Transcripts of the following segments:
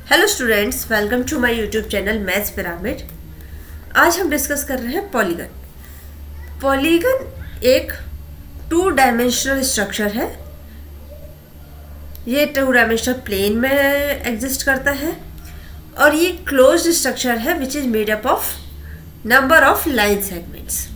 Hello students, welcome to my YouTube channel maths pyramid. आज हम discuss कर रहे हैं पॉलीगन। पॉलीगन एक टू डायमेंशनल स्ट्रक्चर है। ये टू डायमेंशनल प्लेन में एग्जिस्ट करता है और ये क्लोज्ड स्ट्रक्चर है which is made up of number of line segments.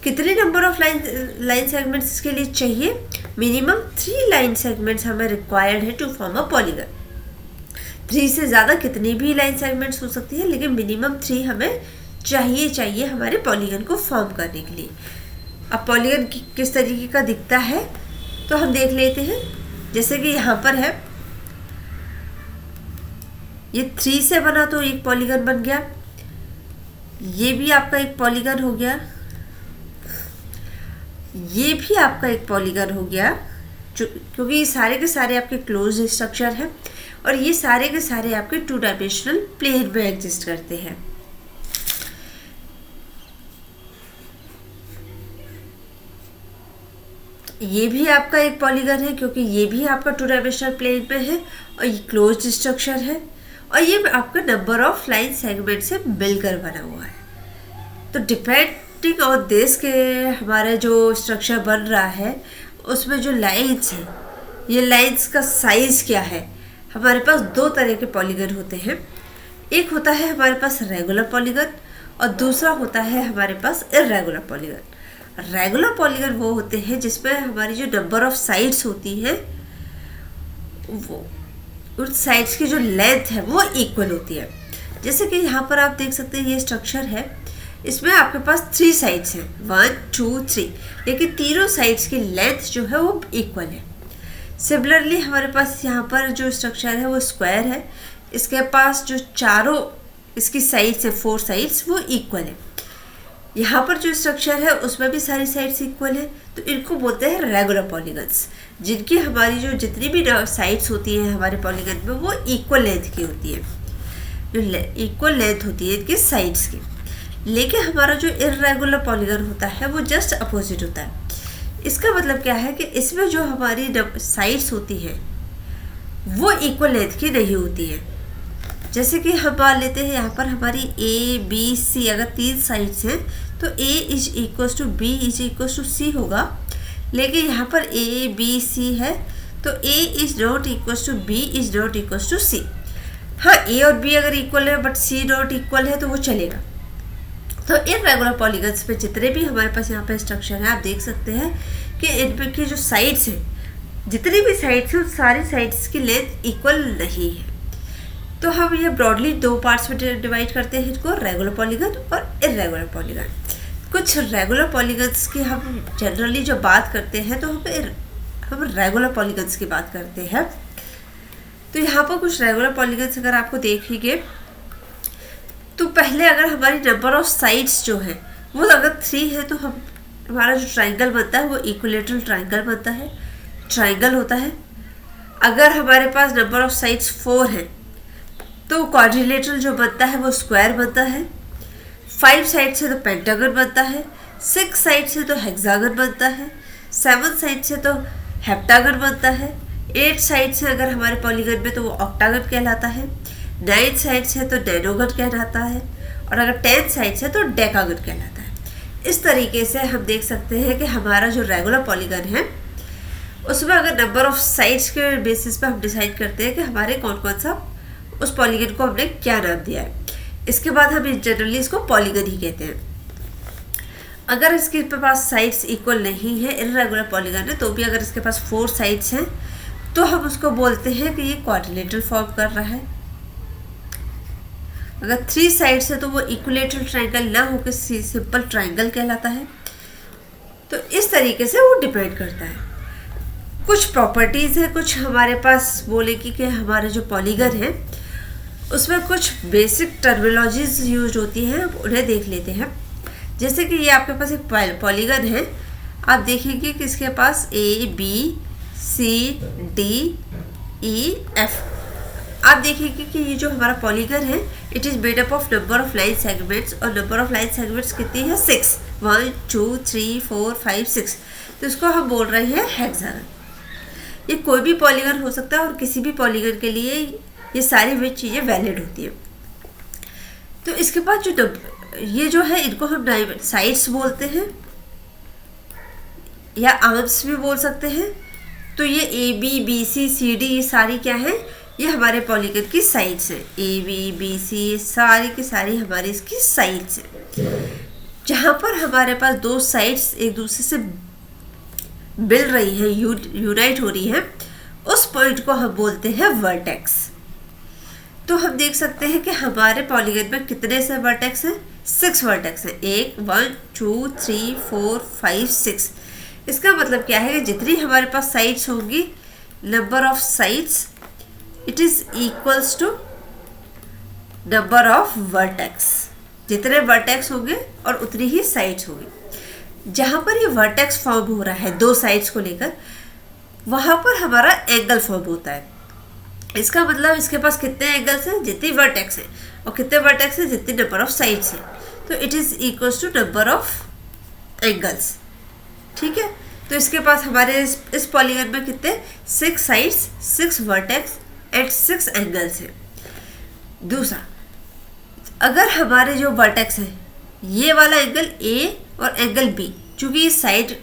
कितने नंबर ऑफ लाइन सेगमेंट्स के लिए चाहिए? मिनिमम 3 लाइन सेगमेंट्स हमें रिक्वायर्ड है टू फॉर्म अ पॉलीगन। 3 से ज़्यादा कितनी भी लाइन सेगमेंट्स हो सकती है, लेकिन मिनिमम 3 हमें चाहिए हमारे पॉलीगन को फॉर्म करने के लिए। अब पॉलीगन किस तरीके का दिखता है तो हम देख लेते हैं। जैसे कि यहाँ पर है, ये 3 से बना तो एक पॉलीगन बन गया, ये भी आपका एक पॉलीगन हो गया, ये भी आपका एक पॉलीगन हो गया, क्योंकि ये सारे के सारे आपके क्लोज स्ट्रक्चर हैं और ये सारे के सारे आपके टू डायमेंशनल प्लेन में एग्जिस्ट करते हैं। ये भी आपका एक पॉलीगन है क्योंकि ये भी आपका टू डायमेंशनल प्लेन में है और ये क्लोज्ड स्ट्रक्चर है और ये आपका नंबर ऑफ लाइन सेगमेंट से मिलकर बना हुआ है। तो डिपेंडिंग ऑन दिस के हमारा जो स्ट्रक्चर बन रहा है उसमें जो लाइन्स हैं, ये लाइन्स का साइज क्या है। हमारे पास 2 तरह के पॉलीगन होते हैं। एक होता है हमारे पास रेगुलर पॉलीगन और दूसरा होता है हमारे पास इर्रेगुलर पॉलीगन। रेगुलर पॉलीगन वो होते हैं जिसमें हमारी जो नंबर ऑफ साइड्स होती हैं वो उन साइड्स की जो लेंथ है वो इक्वल होती है। जैसे कि यहाँ पर आप देख सकते हैं, ये स्ट्रक्चर है, इसमें आपके पास 3 साइड्स हैं, 1 2 3, लेकिन तीनों साइड्स की लेंथ जो है वो इक्वल है। सिमिलरली हमारे पास यहाँ पर जो स्ट्रक्चर है वो स्क्वायर है, इसके पास जो चारों इसकी साइड्स है 4 साइड्स वो इक्वल है। यहाँ पर जो स्ट्रक्चर है उसमें भी सारी साइड्स इक्वल है, तो इनको बोलते हैं रेगुलर पॉलीगन्स, जिनकी हमारी जो जितनी भी साइड्स होती हैं हमारे पॉलीगन में वो इक्वल लेंथ की होती है, जो इक्वल लेंथ होती है इनकी साइड्स की। लेकिन हमारा जो इर्रेगुलर पॉलीगन होता है वो जस्ट अपोजिट होता है। इसका मतलब क्या है कि इसमें जो हमारी साइड्स होती हैं वो इक्वल लेंथ की नहीं होती हैं। जैसे कि हम मान लेते हैं यहाँ पर हमारी ए बी सी, अगर 3 साइड्स हैं तो A is equals to B is equals to C होगा, लेकिन यहाँ पर ए बी सी है तो A is not equals to B is not equals to C. हाँ, ए और बी अगर इक्वल है बट सी नॉट इक्वल है तो वो चलेगा। तो इर्रेगुलर पॉलीगन्स पे जितने भी हमारे पास यहाँ पे स्ट्रक्चर है, आप देख सकते हैं कि इन पे की जो साइड्स हैं, जितनी भी साइड्स हैं उन सारी साइड्स की लेंथ इक्वल नहीं है। तो हम ये ब्रॉडली 2 पार्ट्स में डिवाइड करते हैं इनको, रेगुलर पॉलीगन और इर्रेगुलर पॉलीगन। कुछ रेगुलर पॉलीगन्स की हम जनरली जो बात करते हैं तो हम रेगुलर पॉलीगन्स की बात करते हैं। तो यहाँ पर कुछ रेगुलर पॉलीगन्स अगर आपको देखेंगे तो पहले अगर हमारी नंबर ऑफ साइड्स जो है वो अगर 3 है तो हमारा जो ट्राइंगल बनता है वो इक्विलेटरल ट्राइंगल बनता है, ट्राइंगल होता है। अगर हमारे पास नंबर ऑफ साइड्स 4 है तो क्वाड्रिलेटरल जो बनता है वो स्क्वायर बनता है। 5 साइड से तो पेंटागन बनता है, 6 साइड से तो हेक्सागन बनता है, 7 साइड से तो हेप्टागन बनता है, 8 साइड से अगर हमारे पॉलीगन में तो वो ऑक्टागन कहलाता है, 9 साइड से तो डेनोगन कहलाता है और अगर 10 साइड से तो डेकागन कहलाता है। इस तरीके से हम देख सकते हैं कि हमारा जो रेगुलर पॉलीगन है उसमें अगर नंबर ऑफ साइड्स के बेसिस पे हम डिसाइड करते हैं कि हमारे कौन कौन सा उस पॉलीगन को हमने क्या नाम दिया है। इसके बाद हम जनरली इसको पॉलीगन ही कहते हैं। अगर इसके पास साइड्स इक्वल नहीं है, इर्रेगुलर पॉलीगन है, तो भी अगर इसके पास 4 साइड्स हैं तो हम उसको बोलते हैं कि ये क्वाड्रिलेटरल फॉर्म कर रहा है। अगर 3 साइड्स है तो वो इक्विलेटरल ट्राइंगल ना होकर सिंपल ट्राइंगल कहलाता है। तो इस तरीके से वो डिपेंड करता है। कुछ प्रॉपर्टीज़ है, कुछ हमारे पास बोले कि हमारे जो पॉलीगन है उसमें कुछ बेसिक टर्मिनोलॉजीज यूज होती हैं, उन्हें देख लेते हैं। जैसे कि ये आपके पास एक पॉलीगन है, आप देखेंगे कि इसके पास A B C D E F. आप देखिए कि ये जो हमारा पॉलीगन है it is made up of number of line segments, और नंबर ऑफ लाइन सेगमेंट्स कितनी है? 6, 1 2 3 4 5 6। तो इसको हम बोल रहे हैं हेक्सागन। ये कोई भी पॉलीगन हो सकता है और किसी भी पॉलीगन के लिए ये सारी भी चीज़ें वैलिड होती हैं। तो इसके बाद जो ये जो है इनको हम साइड्स बोलते हैं या आर्म्स भी बोल सकते हैं। तो ये A B B C C D ये सारी क्या है, ये हमारे पॉलीगन की साइड्स हैं। ए बी बी सी सारी की सारी हमारी इसकी साइड्स हैं। जहाँ पर हमारे पास दो साइड्स एक दूसरे से मिल रही हैं, यूनाइट हो रही हैं, उस पॉइंट को हम बोलते हैं वर्टेक्स। तो हम देख सकते हैं कि हमारे पॉलीगन में कितने से वर्टेक्स हैं, 6 वर्टेक्स हैं। 1 2 3 4 5 6। इसका मतलब क्या है कि जितनी हमारे पास साइड्स होंगी, number of sides it is equals to number of vertex. जितने वर्टेक्स होंगे और उतनी ही साइड्स होंगी। जहाँ पर ये वर्टेक्स फॉर्म हो रहा है दो साइड्स को लेकर, वहाँ पर हमारा एंगल फॉर्म होता है। इसका मतलब इसके पास कितने एंगल्स हैं, जितनी वर्टेक्स है, और कितने वर्टेक्स है, जितनी नंबर ऑफ साइड्स है। तो it is equals to number of angles. ठीक है, तो इसके पास हमारे इस पॉलीगन में कितने 6 साइड्स, 6 वर्टेक्स एंड 6 एंगल्स हैं। दूसरा, अगर हमारे जो वर्टेक्स है ये वाला एंगल ए और एंगल बी, चूंकि ये साइड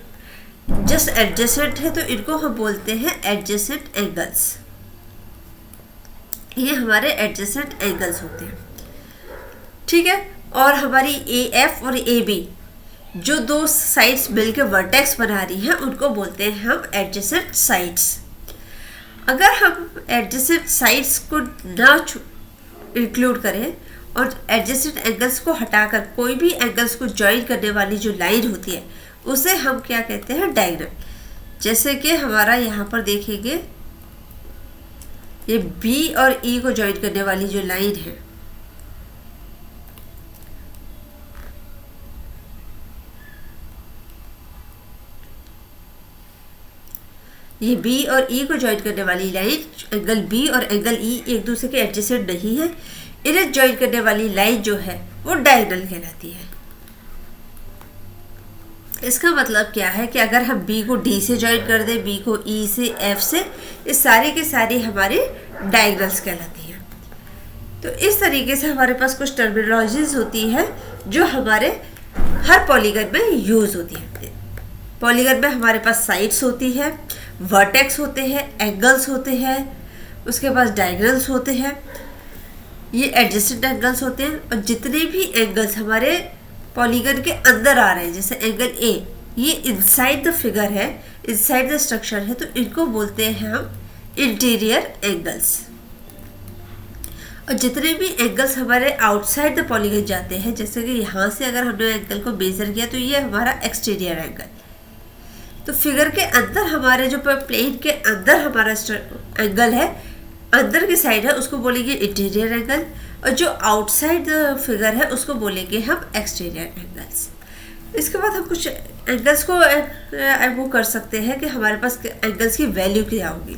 जस्ट एडजेसेंट है तो इनको हम बोलते हैं एडजेसेंट एंगल्स। ये हमारे एडजेसेंट एंगल्स होते हैं। ठीक है, और हमारी ए एफ और ए बी जो दो साइड्स मिलकर वर्टेक्स बना रही हैं उनको बोलते हैं हम एडजेसेंट साइड्स। अगर हम एडजेसेंट साइड्स को ना इंक्लूड करें और एडजेसेंट एंगल्स को हटाकर कोई भी एंगल्स को ज्वाइन करने वाली जो लाइन होती है उसे हम क्या कहते हैं, डायगोनल। जैसे कि हमारा यहाँ पर देखेंगे ये बी और ई को ज्वाइन करने वाली जो लाइन है, ये बी और ई को ज्वाइन करने वाली लाइन, एंगल बी और एंगल ई एक दूसरे के एडजेसेंट नहीं है। इन्हें ज्वाइन करने वाली लाइन जो है वो डायगोनल कहलाती है। इसका मतलब क्या है कि अगर हम बी को डी से ज्वाइन कर दें, बी को ई से, एफ से, ये सारी के सारी हमारी डायगोनल्स कहलाती हैं। तो इस तरीके से हमारे पास कुछ टर्मिनोलॉजीज होती है जो हमारे हर पॉलीगन में यूज होती है। पॉलीगन में हमारे पास साइड्स होती है, वर्टेक्स होते हैं, एंगल्स होते हैं, उसके पास डायगोनल्स होते हैं, ये एडजेसेंट एंगल्स होते हैं। और जितने भी एंगल्स हमारे पॉलीगन के अंदर आ रहे हैं, जैसे एंगल ए, ये इनसाइड द फिगर है, इनसाइड द स्ट्रक्चर है, तो इनको बोलते हैं हम इंटीरियर एंगल्स। और जितने भी एंगल्स हमारे आउटसाइड द पॉलीगन जाते हैं, जैसे कि यहाँ से अगर हमने एंगल को मेजर किया तो ये हमारा एक्सटीरियर एंगल। तो फिगर के अंदर हमारे जो प्लेन के अंदर हमारा एंगल है, अंदर की साइड है, उसको बोलेंगे इंटीरियर एंगल। और जो आउटसाइड फिगर है उसको बोलेंगे हम एक्सटीरियर एंगल्स। इसके बाद हम कुछ एंगल्स को वो कर सकते हैं कि हमारे पास एंगल्स की वैल्यू क्या होगी।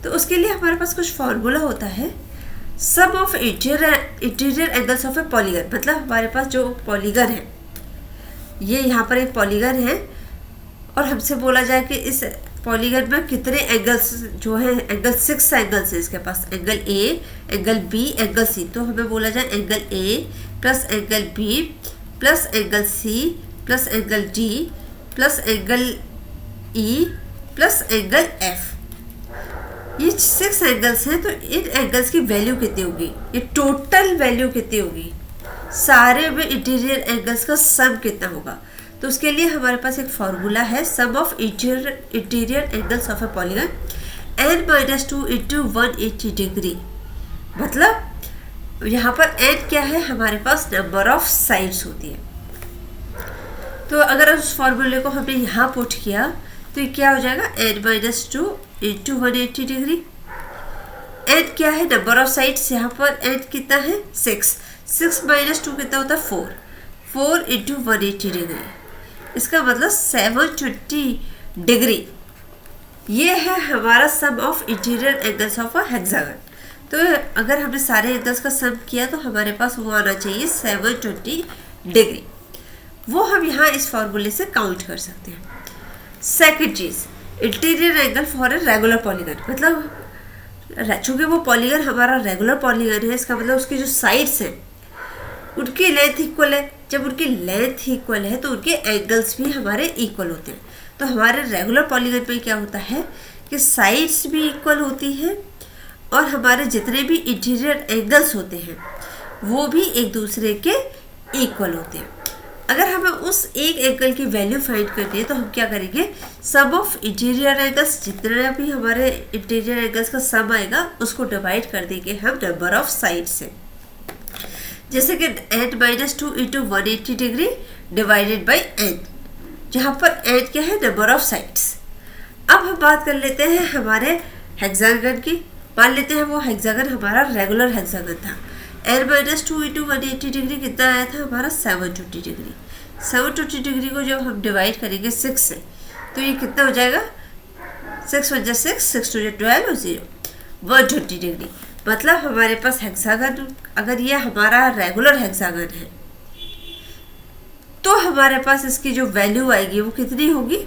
तो उसके लिए हमारे पास कुछ फार्मूला होता है, sum of interior angles of a polygon. मतलब हमारे पास जो पॉलीगन है, ये यहाँ पर एक पॉलीगन है और हमसे बोला जाए कि इस पॉलीगन में कितने एंगल्स जो है, एंगल 6 एंगल्स है इसके पास, angle A, angle B, angle C. तो हमें बोला जाए angle A plus angle B plus angle C plus angle D plus angle E plus angle F. ये 6 एंगल्स हैं, तो इन एंगल्स की वैल्यू कितनी होगी, ये टोटल वैल्यू कितनी होगी, सारे में इंटीरियर एंगल्स का सम कितना होगा। तो उसके लिए हमारे पास एक फार्मूला है, sum of interior angles of a polygon n-2 into 180 degree. मतलब यहाँ पर n क्या है, हमारे पास नंबर ऑफ साइड्स होती है। तो अगर उस फार्मूले को हमने यहाँ पुट किया तो ये क्या हो जाएगा, n-2 इंटू 180 डिग्री। n क्या है, नंबर ऑफ साइड्स, यहाँ पर n कितना है 6, 6 - 2 कितना होता है 4, 4 इंटू 180 डिग्री। इसका मतलब 720 डिग्री। ये है हमारा sum of interior angles of a hexagon. तो अगर हमने सारे एंगल्स का सम किया तो हमारे पास वो आना चाहिए 720 डिग्री। वो हम यहाँ इस फॉर्मूले से काउंट कर सकते हैं। Second cheese, interior angle for a regular polygon. मतलब चूँकि वो पॉलीगन हमारा रेगुलर पॉलीगन है, इसका मतलब उसकी जो साइड्स हैं उनकी लेंथ इक्वल है। जब उनकी लेंथ इक्वल है तो उनके एंगल्स भी हमारे इक्वल होते हैं। तो हमारे रेगुलर पॉलीगन में क्या होता है कि साइड्स भी इक्वल होती हैं और हमारे जितने भी इंटीरियर एंगल्स होते हैं वो भी एक दूसरे के इक्वल होते हैं। अगर हमें उस एक एंगल की वैल्यू फाइंड करनी है तो हम क्या करेंगे, सम ऑफ इंटीरियर एंगल्स, जितना भी हमारे इंटीरियर एंगल्स का सम आएगा उसको डिवाइड कर देंगे हम नंबर ऑफ साइड से। जैसे कि n-2 into 180 degree divided by n, जहाँ पर n क्या है, नंबर ऑफ साइड्स। अब हम बात कर लेते हैं हमारे हेक्सागन की। मान लेते हैं वो हेक्सागन हमारा रेगुलर हेक्सागन था। n-2 इंटू 180 डिग्री कितना आया था हमारा, 720 डिग्री। 720 डिग्री को जब हम डिवाइड करेंगे 6 से तो ये कितना हो जाएगा, 6 1 6, 6 2 12 और 0, 120 डिग्री। मतलब हमारे पास हेक्सागन, अगर ये हमारा रेगुलर हेक्सागन है तो हमारे पास इसकी जो वैल्यू आएगी वो कितनी होगी,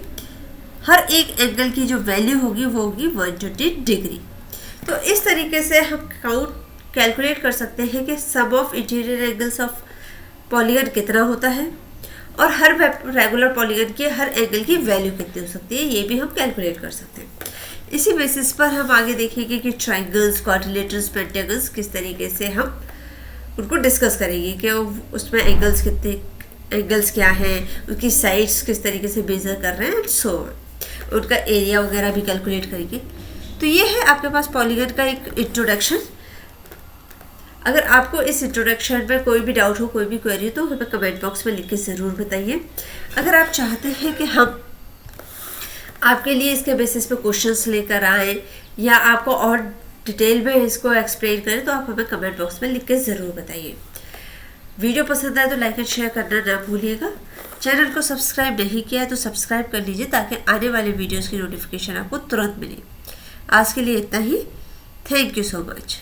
हर एक एंगल की जो वैल्यू होगी वो होगी 120 डिग्री। तो इस तरीके से हम काउंट कैलकुलेट कर सकते हैं कि sum of interior angles of polygon कितना होता है और हर रेगुलर पॉलीगन के हर एंगल की वैल्यू कितनी हो सकती है, ये भी हम कैलकुलेट कर सकते हैं। इसी बेसिस पर हम आगे देखेंगे कि ट्रायंगल्स, क्वाड्रिलेटरल्स, पेंटागन्स किस तरीके से हम उनको डिस्कस करेंगे कि उसमें एंगल्स कितने, एंगल्स क्या हैं, उनकी साइड्स किस तरीके से मेजर कर रहे हैं एंड सो ऑन, उनका एरिया वगैरह भी कैलकुलेट करेंगे। तो ये है आपके पास पॉलीगन का एक इंट्रोडक्शन। अगर आपको इस इंट्रोडक्शन में कोई भी डाउट हो, कोई भी क्वेरी हो तो हमें कमेंट बॉक्स में लिख के ज़रूर बताइए। अगर आप चाहते हैं कि हम आपके लिए इसके बेसिस पे क्वेश्चंस लेकर आएँ या आपको और डिटेल में इसको एक्सप्लेन करें तो आप हमें कमेंट बॉक्स में लिख के ज़रूर बताइए। वीडियो पसंद आए तो लाइक एंड शेयर करना ना भूलिएगा। चैनल को सब्सक्राइब नहीं किया है तो सब्सक्राइब कर लीजिए ताकि आने वाले वीडियोज़ की नोटिफिकेशन आपको तुरंत मिले। आज के लिए इतना ही। Thank you so much.